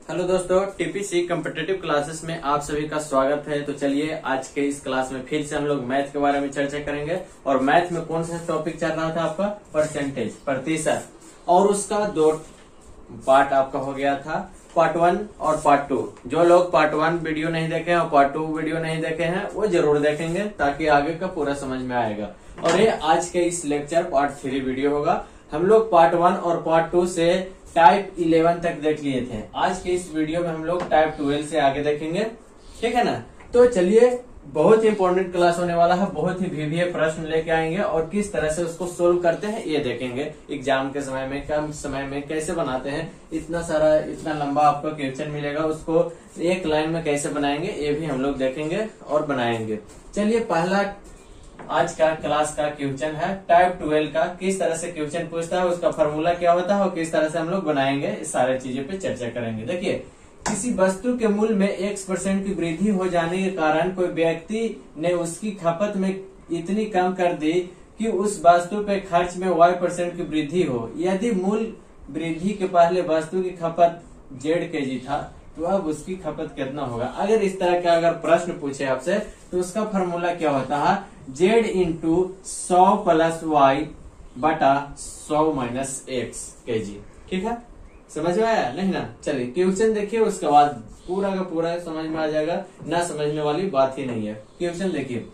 Hello दोस्तों, TPC competitive classes में आप सभी का स्वागत है। तो चलिए आज के इस क्लास में फिर से हम लोग मैथ के बारे में चर्चा करेंगे। और मैथ में कौन सा टॉपिक चल रहा था आपका? परसेंटेज, प्रतिशत। और उसका दो पार्ट आपका हो गया था, पार्ट 1 और पार्ट 2। जो लोग पार्ट 1 वीडियो नहीं देखे हैं और पार्ट 2 वीडियो नहीं देखे हैं वो जरूर देखेंगे ताकि आगे का पूरा समझ में आएगा। और ये आज के इस लेक्चर पार्ट 3 वीडियो होगा। हम लोग पार्ट 1 और पार्ट 2 से टाइप 11 तक देख लिए थे। आज के इस वीडियो में हम लोग टाइप 12 से आगे देखेंगे, ठीक है ना। तो चलिए, बहुत ही इंपॉर्टेंट क्लास होने वाला है। बहुत ही वीवीए प्रश्न लेके आएंगे और किस तरह से उसको सोल्व करते हैं ये देखेंगे। एग्जाम के समय में, कम समय में कैसे बनाते हैं, इतना लंबा आपको क्वेश्चन मिलेगा, उसको एक लाइन में कैसे बनाएंगे ये भी हम लोग देखेंगे और बनाएंगे। चलिए, पहला आज का क्लास का क्वेश्चन है टाइप 12 का। किस तरह से क्वेश्चन पूछता है, उसका फॉर्मूला क्या होता है और किस तरह से हम लोग बनाएंगे, इस सारे चीजों पे चर्चा करेंगे। देखिए, किसी वस्तु के मूल्य में X% की वृद्धि हो जाने के कारण कोई व्यक्ति ने उसकी खपत में इतनी कम कर दी कि उस वस्तु पे खर्च में Y% की वृद्धि हो। यदि मूल्य वृद्धि के पहले वस्तु की खपत Z था तो अब उसकी खपत कितना होगा। अगर इस तरह का अगर प्रश्न पूछे आपसे तो उसका फॉर्मूला क्या होता है? Z इंटू 100 प्लस Y बटा 100 माइनस X kg। ठीक है, समझ में आया नहीं ना? चलिए क्वेश्चन देखिए, उसके बाद पूरा का पूरा समझ में आ जाएगा। ना समझने वाली बात ही नहीं है। क्वेश्चन देखिए,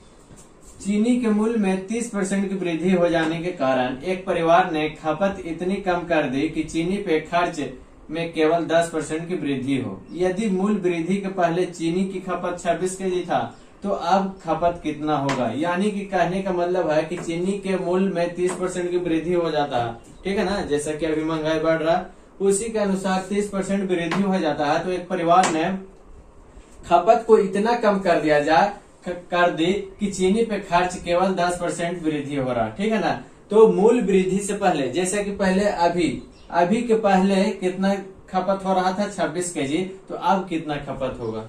चीनी के मूल्य में 30% की वृद्धि हो जाने के कारण एक परिवार ने खपत इतनी कम कर दी कि चीनी पे खर्च में केवल 10% की वृद्धि हो। यदि मूल्य वृद्धि के पहले चीनी की खपत 26 kg था तो अब खपत कितना होगा। यानी कि कहने का मतलब है कि चीनी के मूल्य में 30% की वृद्धि हो जाता है, ठीक है ना। जैसा कि अभी महंगाई बढ़ रहा है उसी के अनुसार 30% वृद्धि हो जाता है। तो एक परिवार ने खपत को इतना कम कर दी कि चीनी पे खर्च केवल 10% वृद्धि हो रहा, ठीक है ना। तो मूल्य वृद्धि से पहले, जैसे कि पहले अभी के पहले कितना खपत हो रहा था? 26 kg। तो अब कितना खपत होगा?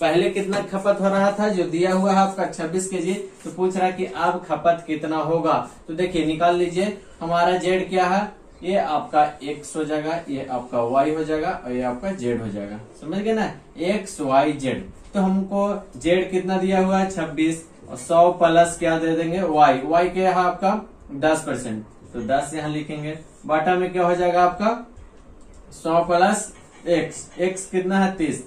पहले कितना खपत हो रहा था जो दिया हुआ है आपका 26 kg। तो पूछ रहा है कि अब खपत कितना होगा। तो देखिए, निकाल लीजिए। हमारा Z क्या है? ये आपका X हो जाएगा, ये आपका Y हो जाएगा और ये आपका Z हो जाएगा। समझ गए ना? X Y Z। तो हमको Z कितना दिया हुआ है? 26 और 100 प्लस क्या दे देंगे? Y क्या है आपका? 10%। तो 10 यहाँ लिखेंगे। बाटा में क्या हो जाएगा आपका? 100 प्लस X कितना है? 30।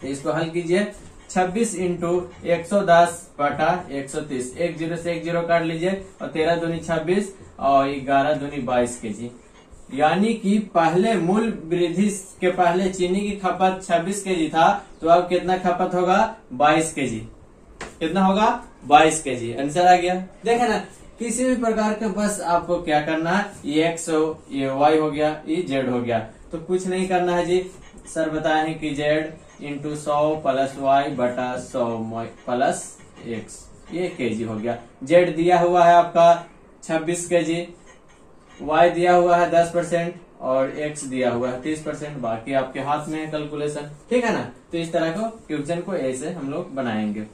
तो इसको हल कीजिए। 26 इंटू 110 बटा 130। 1 0 से 1 0 काट लीजिए और 13 दूनी 26 और 11 दूनी 22 kg। यानी कि पहले मूल्य वृद्धि के पहले चीनी की खपत 26 kg था तो अब कितना खपत होगा? 22 kg। कितना होगा? 22 kg। आंसर आ गया। देखे ना, किसी भी प्रकार का बस आपको क्या करना है, ये X हो, ये Y हो गया, ये Z हो गया। तो कुछ नहीं करना है जी। सर बताए हैं कि Z इंटू 100 प्लस Y बटा 100 प्लस X, ये kg हो गया। Z दिया हुआ है आपका 26 kg, Y दिया हुआ है 10% और X दिया हुआ है 30%। बाकी आपके हाथ में है कैलकुलेशन, ठीक है ना। तो इस तरह को क्वेश्चन को ऐसे हम लोग बनाएंगे।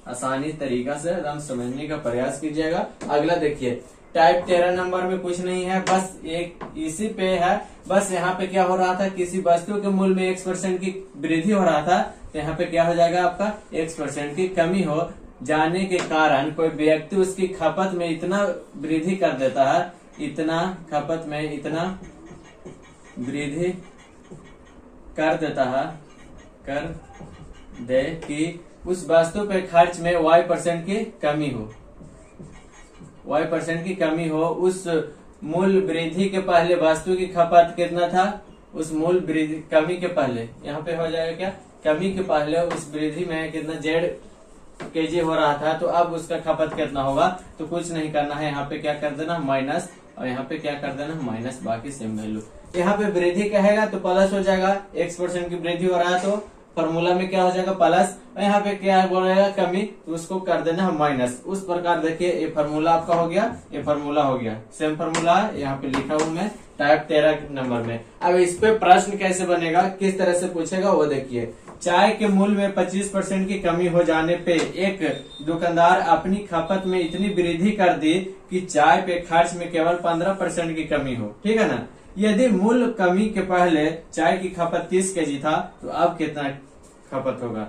आसानी तरीका से एकदम समझने का प्रयास कीजिएगा। अगला देखिए, टाइप 13 नंबर में कुछ नहीं है, बस एक इसी पे है। बस यहाँ पे क्या हो रहा था, किसी वस्तु के मूल्य में X% की वृद्धि हो रहा था। तो यहाँ पे क्या हो जाएगा आपका? X% की कमी हो जाने के कारण कोई व्यक्ति उसकी खपत में इतना वृद्धि कर देता है, इतना खपत में इतना वृद्धि कर देता है, कर दे कि उस वस्तु पे खर्च में Y% की कमी हो। Y% की कमी हो। उस मूल्य वृद्धि के पहले वस्तु की खपत कितना था? उस मूल्य वृद्धि कमी के पहले यहाँ पे हो जाएगा क्या? कमी के पहले उस वृद्धि में कितना Z kg हो रहा था, तो अब उसका खपत कितना होगा? तो कुछ नहीं करना है, यहाँ पे क्या कर देना? माइनस, और यहाँ पे क्या कर देना? माइनस। बाकी सेम वैल्यू। यहाँ पे वृद्धि कहेगा तो प्लस हो जाएगा। X% की वृद्धि हो रहा है तो फॉर्मूला में क्या हो जाएगा? प्लस। और यहाँ पे क्या बोलेगा? कमी, तो उसको कर देना है माइनस। उस प्रकार देखिए, ये फॉर्मूला आपका हो गया, ये फॉर्मूला हो गया। सेम फॉर्मूला है, यहाँ पे लिखा हूं मैं टाइप 13 नंबर में। अब इस पे प्रश्न कैसे बनेगा, किस तरह से पूछेगा वो देखिए। चाय के मूल्य में 25% की कमी हो जाने पे एक दुकानदार अपनी खपत में इतनी वृद्धि कर दी कि चाय पे खर्च में केवल 15% की कमी हो, ठीक है ना। यदि मूल कमी के पहले चाय की खपत 30 kg था तो अब कितना खपत होगा,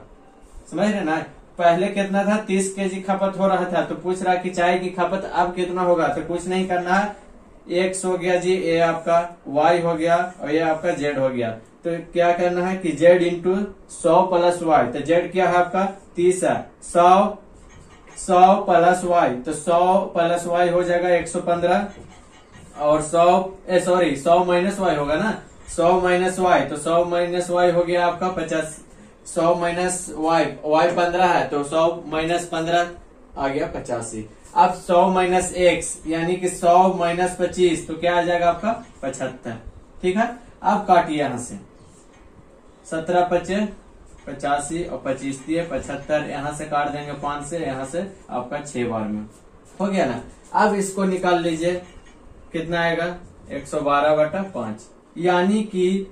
समझ रहे ना। पहले कितना था, 30 kg खपत हो रहा था, तो पूछ रहा कि चाय की खपत अब कितना होगा। तो कुछ नहीं करना है, x हो गया जी, ये आपका y हो गया और ये आपका z हो गया। तो क्या करना है कि z इंटू 100 प्लस y, तो z क्या है आपका 30 है, 100 प्लस y, तो 100 प्लस y हो जाएगा 115 और 100 माइनस y होगा ना, 100 माइनस y, तो 100 माइनस y हो गया आपका 50, 100 माइनस y 15 है, तो 100 माइनस 15 आ गया 85। अब 100 माइनस x यानी कि 100 माइनस 25, तो क्या आ जाएगा आपका 75। ठीक है, अब काटिए यहां से, 17 25 85 और 25 दिए 75, यहां से काट देंगे 5 से, यहां से आपका 6 बार में हो गया ना। अब इसको निकाल लीजिए, कितना आएगा 112/5, यानी कि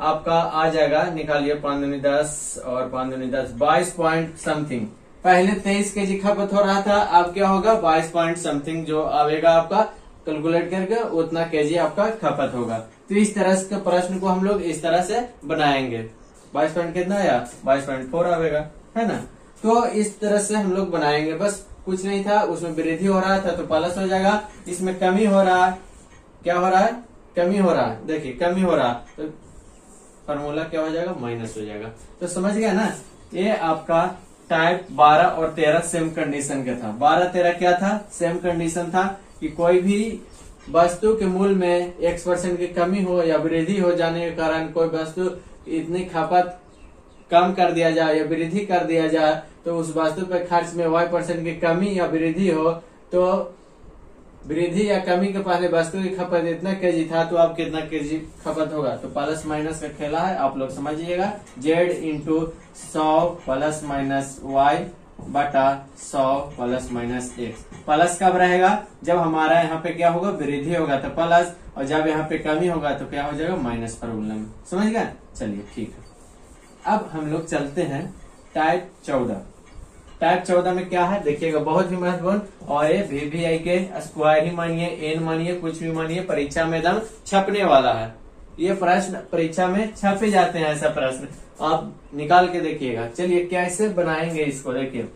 आपका आ जाएगा, निकालिए 5 दूनी 10 और 5 दूनी 10, 22 पॉइंट समथिंग। पहले 23 kg खपत हो रहा था, अब क्या होगा 22 पॉइंट समथिंग जो आएगा आपका कैलकुलेट करके उतना kg आपका खपत होगा। तो इस तरह के प्रश्न को हम लोग इस तरह से बनाएंगे। 22 पॉइंट कितना आया, 22.4 आएगा, है ना। तो इस तरह से हम लोग बनाएंगे, बस कुछ नहीं था, उसमें वृद्धि हो रहा था तो प्लस हो जाएगा, इसमें कमी हो रहा है, क्या हो रहा है, कमी हो रहा है, देखिए कमी हो रहा है, तो फॉर्मूला क्या हो जाएगा, माइनस हो जाएगा। तो समझ गया ना, ये आपका टाइप 12 और 13 सेम कंडीशन का था। 12-13 क्या था, सेम कंडीशन था कि कोई भी वस्तु के मूल्य में x% की कमी हो या वृद्धि हो जाने के कारण कोई वस्तु इतनी खपत कम कर दिया जाए या वृद्धि कर दिया जाए, तो उस वस्तु पे खर्च में y% की कमी या वृद्धि हो, तो वृद्धि या कमी के पहले वस्तु की खपत इतना kg था, तो अब कितना kg खपत होगा। तो प्लस माइनस का खेला है, आप लोग समझिएगा, z into 100 plus minus y बटा 100 प्लस माइनस x। प्लस कब रहेगा, जब हमारा यहाँ पे क्या होगा, वृद्धि होगा तो प्लस, और जब यहाँ पे कमी होगा तो क्या हो जाएगा, माइनस फॉर्मूला में। समझ गए, चलिए ठीक है। अब हम लोग चलते हैं टाइप 14। टाइप 14 में क्या है देखिएगा, बहुत ही महत्वपूर्ण, और ये VVI के स्क्वायर ही मानिए, एन मानिए, कुछ भी मानिए, परीक्षा में एकदम छपने वाला है। ये प्रश्न परीक्षा में छपे जाते हैं, ऐसा प्रश्न आप निकाल के देखिएगा। चलिए कैसे बनाएंगे इसको, देखिए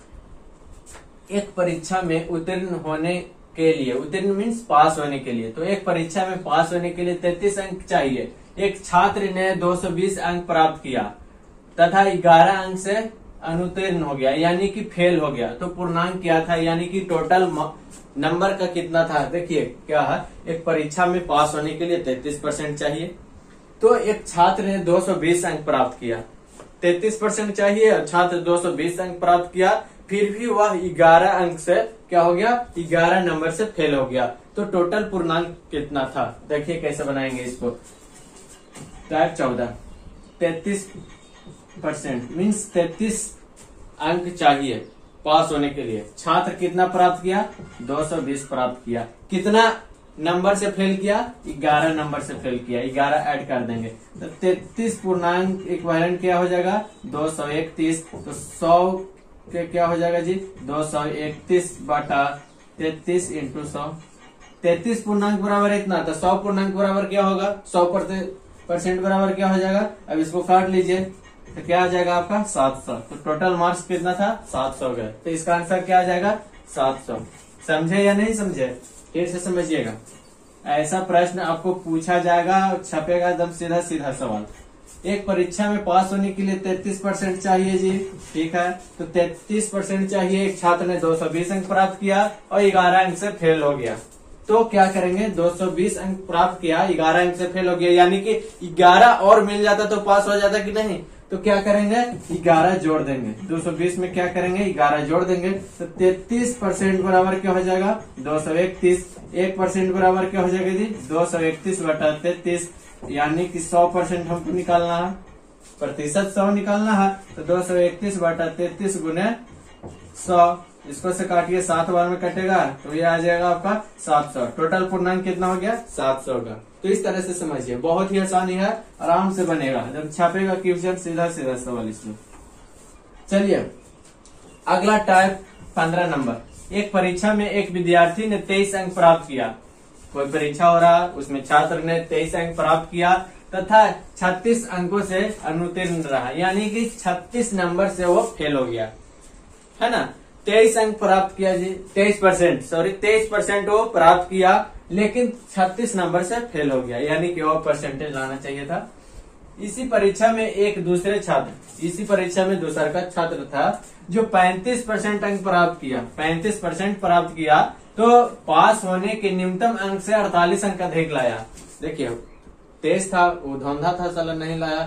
एक परीक्षा में उत्तीर्ण होने के लिए, उत्तीर्ण मीन्स पास होने के लिए, तो एक परीक्षा में पास होने के लिए 33 अंक चाहिए। एक छात्र ने 220 अंक प्राप्त किया तथा 11 अंक से अनुत्तीर्ण हो गया, यानी कि फेल हो गया। तो पूर्णांक क्या था, यानी कि टोटल नंबर का कितना था। देखिए क्या है, एक परीक्षा में पास होने के लिए 33% चाहिए, तो एक छात्र ने 220 अंक प्राप्त किया, 33% चाहिए, छात्र 220 अंक प्राप्त किया, फिर भी वह 11 अंक से क्या हो गया, 11 नंबर से फेल हो गया। तो टोटल पूर्णांक कितना था, देखिए कैसे बनाएंगे इसको। टाइप 14 33% मीन्स 33 अंक चाहिए पास होने के लिए। छात्र कितना प्राप्त किया, 220 प्राप्त किया। कितना नंबर से फेल किया, 11 नंबर से फेल किया, 11 ऐड कर देंगे तो 33 पूर्णांक इक्विवेलेंट क्या हो जाएगा, 231। तो 100 के क्या हो जाएगा जी, 231 बटा 33 इंटू 100। 33 पूर्णांक बराबर इतना, तो 100 पूर्णांक बराबर क्या होगा, 100% बराबर क्या हो जाएगा। अब इसको काट लीजिए तो क्या आ जाएगा आपका 700। तो टोटल मार्क्स कितना था, 700 का। तो इसका आंसर क्या आ जाएगा, 700। समझे या नहीं समझे, फिर से समझिएगा। ऐसा प्रश्न आपको पूछा जाएगा, छपेगा एकदम सीधा सीधा सवाल। एक परीक्षा में पास होने के लिए 33% चाहिए जी, ठीक है। तो 33% चाहिए, एक छात्र ने 220 अंक प्राप्त किया और 11 अंक से फेल हो गया। तो क्या करेंगे, 220 अंक प्राप्त किया, 11 अंक से फेल हो गया, यानी कि 11 और मिल जाता तो पास हो जाता कि नहीं। तो क्या करेंगे, 11 जोड़ देंगे, 220 में क्या करेंगे, 11 जोड़ देंगे। तो 33% बराबर क्या हो जाएगा, 231। 1% बराबर क्या हो जाएगा जी, 231 बटा 33, यानी कि 100% हमको निकालना है, प्रतिशत 100 निकालना है। तो 231 बटा 33 गुने 100, इसको से काटिए, 7 बार में कटेगा तो ये आ जाएगा आपका 700। टोटल पूर्णांक कितना हो गया, 700 का। तो इस तरह से समझिए, बहुत ही आसानी है, आराम से बनेगा। जब छापेगा क्वेश्चन सीधा सीधा सवाल इसमें। चलिए अगला टाइप 15 नंबर। एक परीक्षा में एक विद्यार्थी ने 23 अंक प्राप्त किया कोई परीक्षा हो रहा, उसमें छात्र ने 23 अंक प्राप्त किया तथा 36 अंकों से अनुत्तीर्ण रहा, यानी कि 36 नंबर से वो फेल हो गया, है ना। 23 अंक प्राप्त किया जी, 23% वो प्राप्त किया, लेकिन 36 नंबर से फेल हो गया, यानी कि और परसेंटेज लाना चाहिए था। इसी परीक्षा में दूसरा का छात्र था जो 35% अंक प्राप्त किया, 35% प्राप्त किया, तो पास होने के न्यूनतम अंक से 48 अंक अधिक लाया। देखिए तेज था, वो धंधा था, चलो नहीं लाया।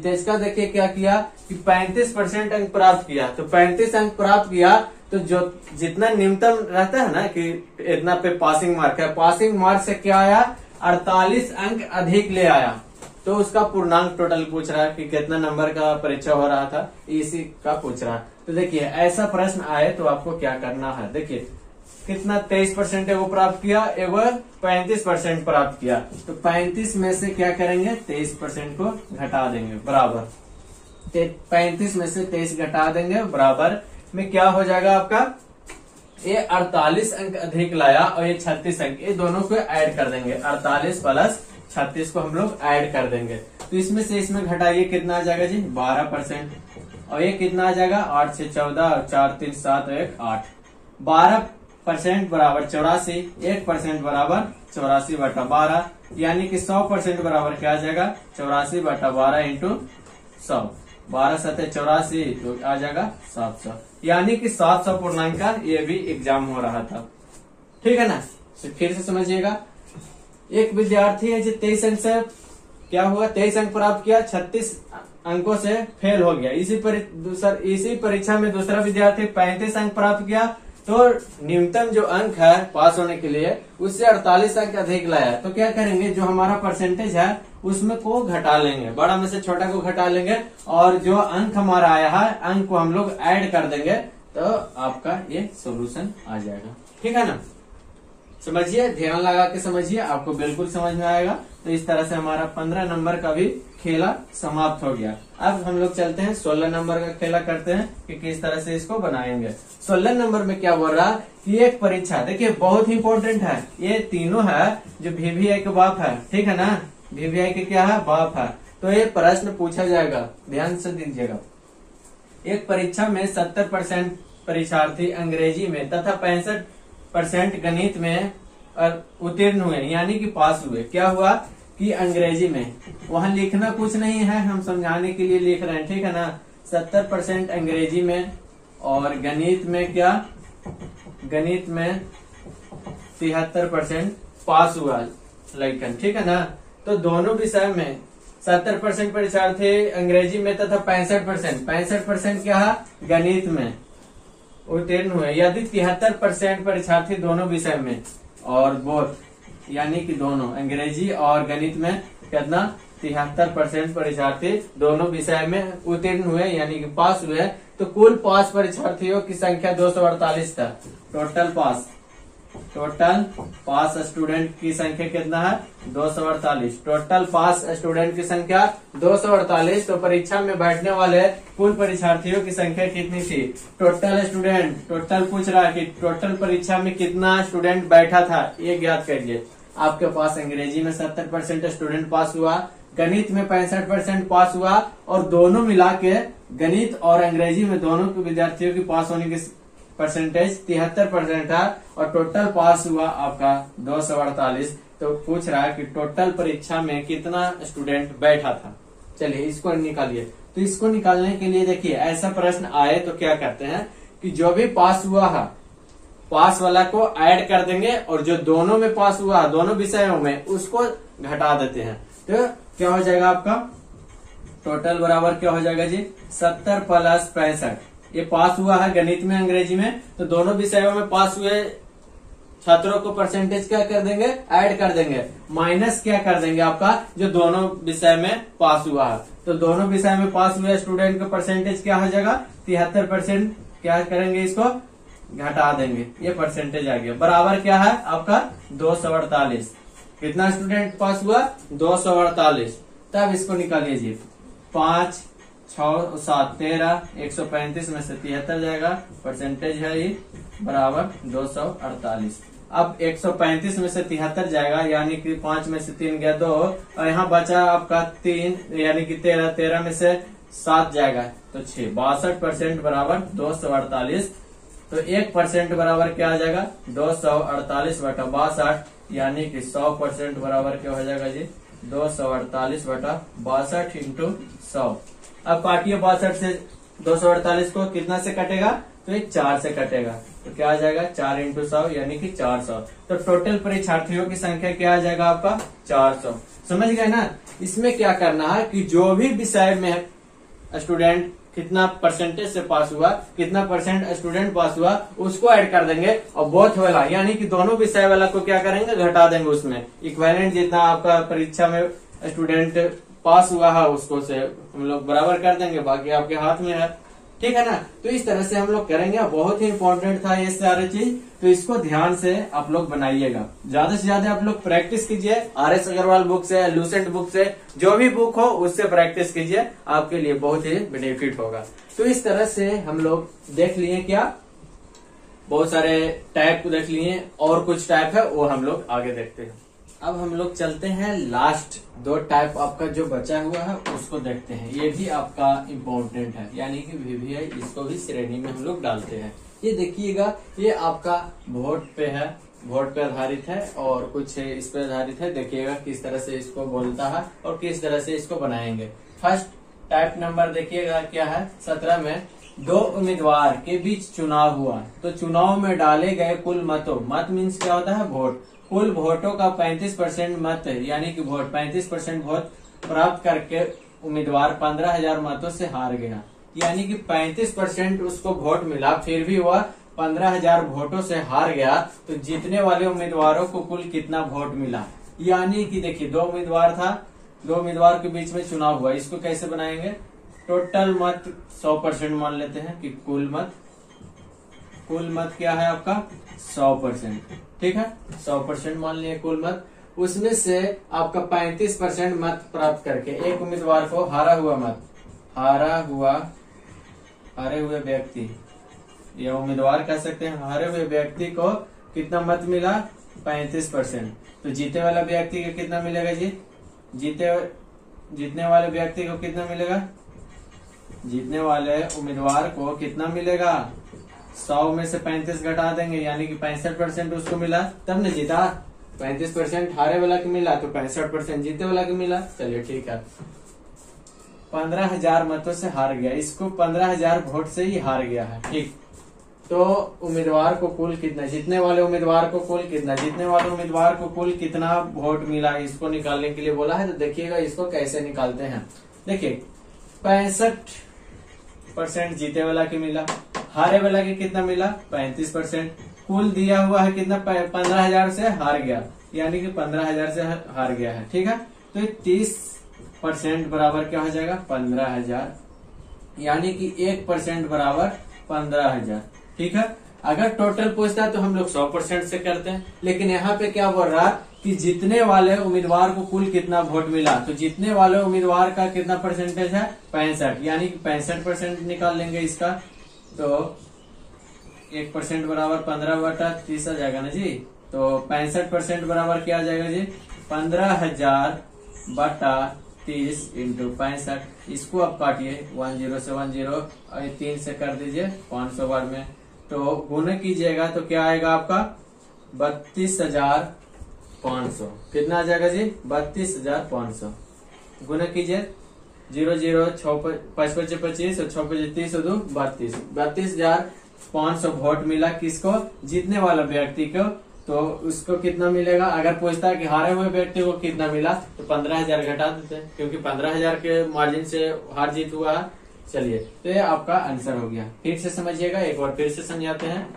तेज का देखिए क्या किया कि 35% अंक प्राप्त किया, तो 35 अंक प्राप्त किया, तो जो जितना न्यूनतम रहता है ना कि इतना पे पासिंग मार्क है, पासिंग मार्क से क्या आया, 48 अंक अधिक ले आया। तो उसका पूर्णांक टोटल पूछ रहा है कि कितना नंबर का परीक्षा हो रहा था, इसी का पूछ रहा है। तो देखिए ऐसा प्रश्न आए तो आपको क्या करना है, देखिए कितना 23% है वो प्राप्त किया, एवं 35% प्राप्त किया, तो 35 में से क्या करेंगे, 23% को घटा देंगे, बराबर 35 में से 23 घटा देंगे, बराबर में क्या हो जाएगा आपका, ये 48 अंक अधिक लाया और ये 36 अंक, ये दोनों को ऐड कर देंगे, 48 प्लस 36 को हम लोग ऐड कर देंगे। तो इसमें से इसमें घटाइए, कितना आ जाएगा जी, 12%, और ये कितना आ जाएगा, 8 से 14 और 4 3 7 और 1 8, 12% बराबर 84, 1% बराबर 84/12, यानी कि 100% बराबर क्या आ जाएगा, 84/12 इंटू 100, 12 7 84, तो आ जाएगा 700, यानी कि 700 पूर्णांक का ये भी एग्जाम हो रहा था, ठीक है ना। फिर से समझिएगा, एक विद्यार्थी है जो 23 अंक से क्या हुआ, 23 अंक प्राप्त किया, 36 अंकों से फेल हो गया। इसी परीक्षा में दूसरा विद्यार्थी 35 अंक प्राप्त किया, तो न्यूनतम जो अंक है पास होने के लिए उससे 48 अंक अधिक लाया। तो क्या करेंगे, जो हमारा परसेंटेज है उसमें को घटा लेंगे, बड़ा में से छोटा को घटा लेंगे, और जो अंक हमारा आया है अंक को हम लोग ऐड कर देंगे, तो आपका ये सोल्यूशन आ जाएगा, ठीक है ना। समझिए, ध्यान लगा के समझिए, आपको बिल्कुल समझ में आएगा। तो इस तरह से हमारा 15 नंबर का भी खेला समाप्त हो गया। अब हम लोग चलते हैं 16 नंबर का खेला करते हैं कि किस तरह से इसको बनाएंगे। 16 नंबर में क्या बोल रहा कि एक परीक्षा, देखिए बहुत ही इंपॉर्टेंट है, ये तीनों है जो VVI के बाप है, ठीक है ना, VVI के क्या है, बाप है। तो ये प्रश्न पूछा जाएगा, ध्यान से दीजिएगा। एक परीक्षा में 70% परीक्षार्थी अंग्रेजी में तथा 65% गणित में उत्तीर्ण हुए, यानी कि पास हुए। क्या हुआ कि अंग्रेजी में, वहां लिखना कुछ नहीं है, हम समझाने के लिए लिख रहे हैं, ठीक है ना। 70% अंग्रेजी में और गणित में क्या, गणित में 73% पास हुआ लड़कन, ठीक है ना। तो दोनों विषय में 70% परीक्षार्थी अंग्रेजी में तथा 65% क्या है, गणित में उत्तीर्ण हुए। यदि 73% परीक्षार्थी दोनों विषय में और बोथ, यानी कि दोनों अंग्रेजी और गणित में कितना, 73% परीक्षार्थी दोनों विषय में उत्तीर्ण हुए, यानी कि पास हुए। तो कुल पास परीक्षार्थियों की संख्या 248 था। टोटल पास स्टूडेंट की संख्या कितना है, 248। टोटल पास स्टूडेंट की संख्या 248। तो परीक्षा में बैठने वाले कुल परीक्षार्थियों की संख्या कितनी थी, टोटल पूछ रहा है कि टोटल परीक्षा में कितना स्टूडेंट बैठा था, ये ज्ञात करिए। आपके पास अंग्रेजी में 70% स्टूडेंट पास हुआ, गणित में 65% पास हुआ, और दोनों मिला के गणित और अंग्रेजी में दोनों के विद्यार्थियों की पास होने की परसेंटेज 73% है, और टोटल पास हुआ आपका 248। तो पूछ रहा है कि टोटल परीक्षा में कितना स्टूडेंट बैठा था। चलिए इसको निकालिए। तो इसको निकालने के लिए देखिए, ऐसा प्रश्न आए तो क्या करते हैं कि जो भी पास हुआ है पास वाला को ऐड कर देंगे, और जो दोनों में पास हुआ दोनों विषयों में उसको घटा देते हैं। तो क्या हो जाएगा आपका टोटल बराबर क्या हो जाएगा जी, 70 प्लस 65। ये पास हुआ है गणित में अंग्रेजी में, तो दोनों विषयों में पास हुए छात्रों को परसेंटेज क्या कर देंगे, ऐड कर देंगे, माइनस क्या कर देंगे आपका जो दोनों विषय में पास हुआ है। तो दोनों विषय में पास हुए स्टूडेंट का परसेंटेज क्या हो जाएगा, 73%। क्या करेंगे, इसको घटा देंगे, ये परसेंटेज आ गया। बराबर क्या है आपका 248। कितना स्टूडेंट पास हुआ, 248। तब इसको निकालिए जी, 5 6 7 13, 135 में से 73 जाएगा, परसेंटेज है ये बराबर 248। अब 135 में से 73 जाएगा, यानी कि 5 में से 3 गया 2, और यहाँ बचा आपका 3 यानी कि 13 में से 7 जाएगा तो 6। 62% बराबर 248। तो 1% बराबर क्या आ जाएगा 248/62, यानी कि 100% बराबर क्या हो जाएगा जी 248/62 इंटू 100। अब काटिए 62 से 248 को, कितना से कटेगा तो ये 4 से कटेगा, तो क्या आ जाएगा 4 इंटू 100 यानी कि 400। तो टोटल परीक्षार्थियों की संख्या क्या आ जाएगा आपका 400। समझ गए ना। इसमें क्या करना है कि जो भी विषय में स्टूडेंट कितना परसेंटेज से पास हुआ, कितना परसेंट स्टूडेंट पास हुआ, उसको ऐड कर देंगे, और बोथ वाला यानी कि दोनों विषय वाला को क्या करेंगे घटा देंगे। उसमें इक्विवेलेंट जितना आपका परीक्षा में स्टूडेंट पास हुआ है उसको से हम लोग बराबर कर देंगे, बाकी आपके हाथ में है। ठीक है ना। तो इस तरह से हम लोग करेंगे। बहुत ही इंपॉर्टेंट था ये सारी चीज, तो इसको ध्यान से आप लोग बनाइएगा। ज्यादा से ज्यादा आप लोग प्रैक्टिस कीजिए। RS अग्रवाल बुक से, लूसेंट बुक से, जो भी बुक हो उससे प्रैक्टिस कीजिए, आपके लिए बहुत ही बेनिफिट होगा। तो इस तरह से हम लोग देख लिए क्या, बहुत सारे टाइप देख लिए, और कुछ टाइप है वो हम लोग आगे देखते हैं। अब हम लोग चलते हैं लास्ट 2 टाइप आपका जो बचा हुआ है उसको देखते हैं। ये भी आपका इम्पोर्टेंट है, यानी कि VVI, इसको भी श्रेणी में हम लोग डालते हैं। ये देखिएगा, ये आपका वोट पे है, वोट पे आधारित है, और कुछ इस पे आधारित है। देखिएगा किस तरह से इसको बोलता है और किस तरह से इसको बनाएंगे। फर्स्ट टाइप नंबर देखिएगा क्या है 17 में, 2 उम्मीदवार के बीच चुनाव हुआ, तो चुनाव में डाले गए कुल मतों, मत मीन्स क्या होता है वोट, कुल वोटों का 35% मत यानी कि वोट 35% वोट प्राप्त करके उम्मीदवार 15,000 मतों से हार गया। यानी कि 35% उसको वोट मिला, फिर भी वह 15,000 वोटों से हार गया। तो जीतने वाले उम्मीदवारों को कुल कितना वोट मिला। यानी कि देखिए 2 उम्मीदवार था, 2 उम्मीदवार के बीच में चुनाव हुआ। इसको कैसे बनाएंगे, टोटल मत 100% मान लेते हैं कि कुल मत क्या है आपका 100%। ठीक है, 100% मान लिए कुल मत। उसमें से आपका 35% मत प्राप्त करके एक उम्मीदवार को हारे हुए व्यक्ति, या उम्मीदवार कह सकते हैं, हारे हुए व्यक्ति को कितना मत मिला 35%। तो जीते वाला व्यक्ति को कितना मिलेगा जी, जीतने वाले व्यक्ति को कितना मिलेगा, जीतने वाले उम्मीदवार को कितना मिलेगा 100 में से 35 घटा देंगे, यानी कि 65% उसको मिला, तब न जीता। 35% हारे वाला को मिला तो 65% जीते वाला को मिला। चलिए ठीक है, 15,000 मतों से हार गया, इसको 15,000 वोट से ही हार गया है। ठीक, तो उम्मीदवार को कुल कितना, जीतने वाले उम्मीदवार को कुल कितना, जीतने वाले उम्मीदवार को कुल कितना वोट मिला, इसको निकालने के लिए बोला है। तो देखिएगा इसको कैसे निकालते हैं। देखिए 65% जीते वाला के मिला, हारे वाला के कितना मिला 35%, कुल दिया हुआ है कितना 15,000 से हार गया, यानी कि 15,000 से हार गया है। ठीक है, तो 30% बराबर क्या हो जाएगा 15,000, यानी कि 1% बराबर 15,000। ठीक है, अगर टोटल पूछता है तो हम लोग 100% से करते हैं, लेकिन यहाँ पे क्या बोल रहा है कि जीतने वाले उम्मीदवार को कुल कितना वोट मिला। तो जीतने वाले उम्मीदवार का कितना परसेंटेज है 65, यानी कि 65% निकाल लेंगे इसका। तो 1% बराबर 15/30 आ जाएगा ना जी। तो 65% बराबर क्या आ जाएगा जी 15,000/30 इंटू 65। इसको आप काटिए 10 से 10 और 3 से कर दीजिए 500 बार में, तो गुना कीजिएगा तो क्या आएगा आपका 32,500। कितना आ जाएगा जी 32,500। गुना कीजिए 0 0 6 5 5 25 और 6 5 30 और 2 32, 32,500 वोट मिला किसको, जीतने वाला व्यक्ति को। तो उसको कितना मिलेगा, अगर पूछता है कि हारे हुए व्यक्ति को कितना मिला तो 15,000 घटा देते हैं, क्योंकि 15,000 के मार्जिन से हार जीत हुआ है। चलिए, तो ये आपका आंसर हो गया। फिर से समझिएगा, एक बार फिर से समझाते हैं।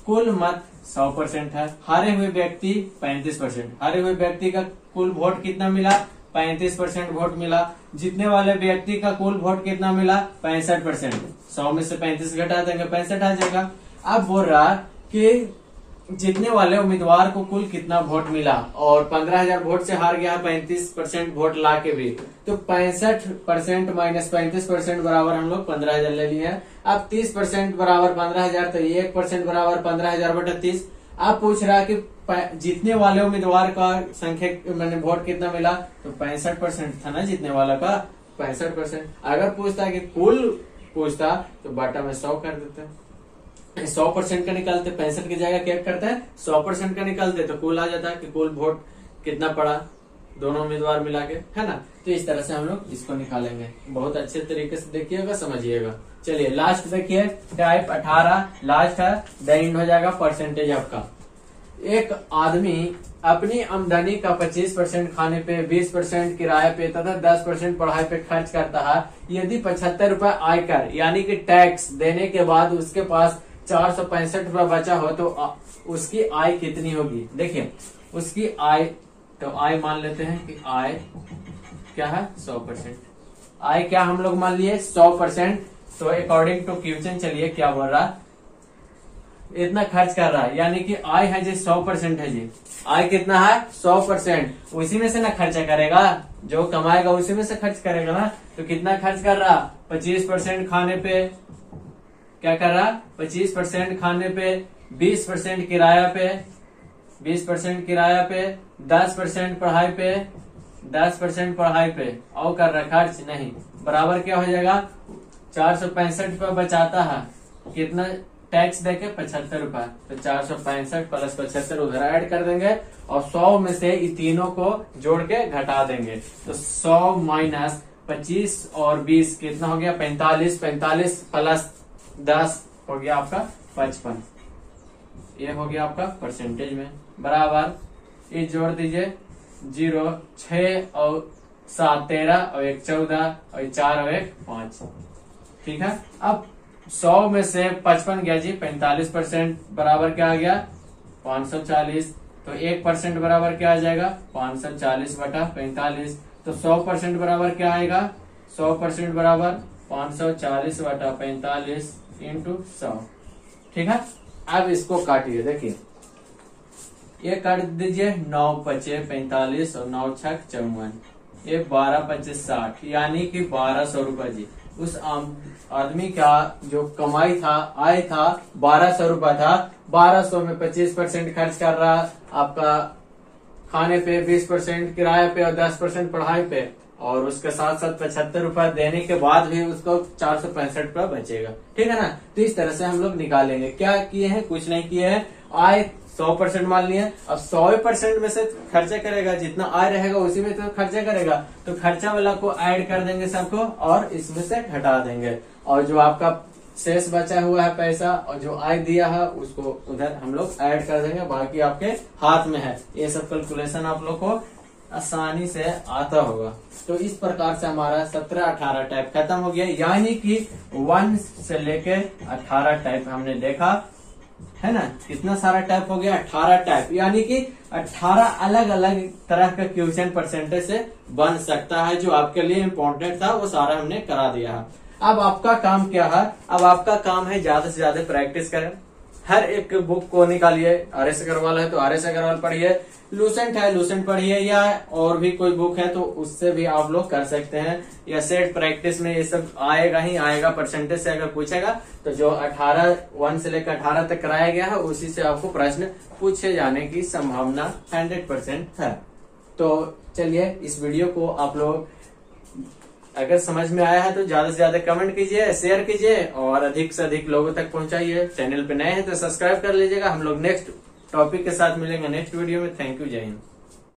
कुल मत 100% है, हारे हुए व्यक्ति 35%, हारे हुए व्यक्ति का कुल वोट कितना मिला 35% वोट मिला, जीतने वाले व्यक्ति का कुल वोट कितना मिला 65%। 100 में से 35 घटा देंगे 65 आ जाएगा। अब बोल रहा कि जीतने वाले उम्मीदवार को कुल कितना वोट मिला, और 15,000 वोट से हार गया 35% वोट ला के भी, तो 65% माइनस 35% बराबर हम लोग 15,000 ले लिए हैं। अब 30% बराबर 15,000, तो 1% बराबर 15,000/30। अब पूछ रहा है कि जीतने वाले उम्मीदवार का संख्या मैंने वोट कितना मिला, तो 65% था ना जीतने वाला का, 65%। अगर पूछता कि कुल पूछता तो बाटा में 100 कर देते, 100% का निकालते, 65 की जगह क्या करते हैं 100% का निकालते, तो कुल आ जाता है कि कुल वोट कितना पड़ा दोनों उम्मीदवार मिला के, है ना। तो इस तरह से हम लोग इसको निकालेंगे, बहुत अच्छे तरीके से देखिएगा, समझिएगा। चलिए लास्ट देखिए, टाइप 18 लास्ट है, द एंड हो जाएगा परसेंटेज आपका। एक आदमी अपनी आमदनी का 25% खाने पे, 20% किराए पे तथा 10% पढ़ाई पे खर्च करता है। यदि 75 रुपए आयकर यानी कि टैक्स देने के बाद उसके पास 465 रुपए बचा हो तो उसकी आय कितनी होगी। देखिए उसकी आय, तो आय मान लेते हैं कि आय क्या है 100%। आय क्या हम लोग मान लिए 100%। तो अकॉर्डिंग टू क्वेश्चन चलिए क्या बोल रहा, इतना खर्च कर रहा है, यानी कि आय है जी 100% है जी। आय कितना है 100%, उसी में से ना खर्चा करेगा, जो कमाएगा उसी में से खर्च करेगा ना। तो कितना खर्च कर रहा, 25% खाने पे, क्या कर रहा 25% खाने पे, 20% किराया पे, 20% किराया पे, 10% पढ़ाई पे, 10% पढ़ाई पे, और कर रहा खर्च नहीं, बराबर क्या हो जाएगा 465 रुपये बचाता है, कितना टैक्स देके 75 रुपए, तो 465 प्लस 75 उधर ऐड कर देंगे और 100 में से इन तीनों को जोड़ के घटा देंगे। तो 100 माइनस 25 और 20 कितना हो गया 45, 45 प्लस 10 हो गया आपका 55, ये हो गया आपका परसेंटेज में, बराबर ये जोड़ दीजिए 0, 6 और 7 13 और 1 14 और 4 और 1 5, ठीक है। अब 100 में से 55 गया जी 45%, बराबर क्या आ गया 540, तो 1% बराबर क्या आ जाएगा 540 बटा 45, तो 100% बराबर क्या आएगा 100% बराबर 540 बटा 45 इंटू 100, ठीक है। अब इसको काटिए, देखिए ये काट दीजिए 9 5 45 और 9 6 54, ये 12 25 60, यानी कि 1200 रुपए जी। उस आदमी का जो कमाई था, आय था 1200 रुपया था, 1200 में 25% खर्च कर रहा आपका खाने पे, 20% किराए पे और 10% पढ़ाई पे, और उसके साथ साथ 75 रुपए देने के बाद भी उसको 465 रुपया बचेगा, ठीक है ना। तो इस तरह से हम लोग निकालेंगे। क्या किए हैं, कुछ नहीं किए हैं, आय 100% मान लिए, अब 100% में से खर्चा करेगा, जितना आय रहेगा उसी में तो खर्चा करेगा, तो खर्चा वाला को ऐड कर देंगे सबको और इसमें से घटा देंगे, और जो आपका शेष बचा हुआ है पैसा और जो आय दिया है उसको उधर हम लोग ऐड कर देंगे, बाकी आपके हाथ में है। ये सब कैलकुलेशन आप लोग को आसानी से आता होगा। तो इस प्रकार से हमारा 17-18 टाइप खत्म हो गया, यानी कि 1 से लेके 18 टाइप हमने देखा, है ना। कितना सारा टाइप हो गया 18 टाइप, यानी कि 18 अलग अलग तरह का क्वेश्चन परसेंटेज से बन सकता है। जो आपके लिए इम्पोर्टेंट था वो सारा हमने करा दिया है। अब आपका काम क्या है, अब आपका काम है ज्यादा से ज्यादा प्रैक्टिस करें। हर एक बुक को निकालिए, RS अग्रवाल है तो RS अग्रवाल पढ़िए, लूसेंट है लूसेंट पढ़िए, या और भी कोई बुक है तो उससे भी आप लोग कर सकते हैं, या सेट प्रैक्टिस में ये सब आएगा ही आएगा। परसेंटेज से अगर पूछेगा तो जो 1 से लेकर 18 तक कराया गया है उसी से आपको प्रश्न पूछे जाने की संभावना 100% है। तो चलिए इस वीडियो को आप लोग अगर समझ में आया है तो ज्यादा से ज्यादा कमेंट कीजिए, शेयर कीजिए और अधिक से अधिक लोगों तक पहुंचाइए। चैनल पे नए हैं तो सब्सक्राइब कर लीजिएगा। हम लोग नेक्स्ट टॉपिक के साथ मिलेंगे नेक्स्ट वीडियो में। थैंक यू, जय हिंद।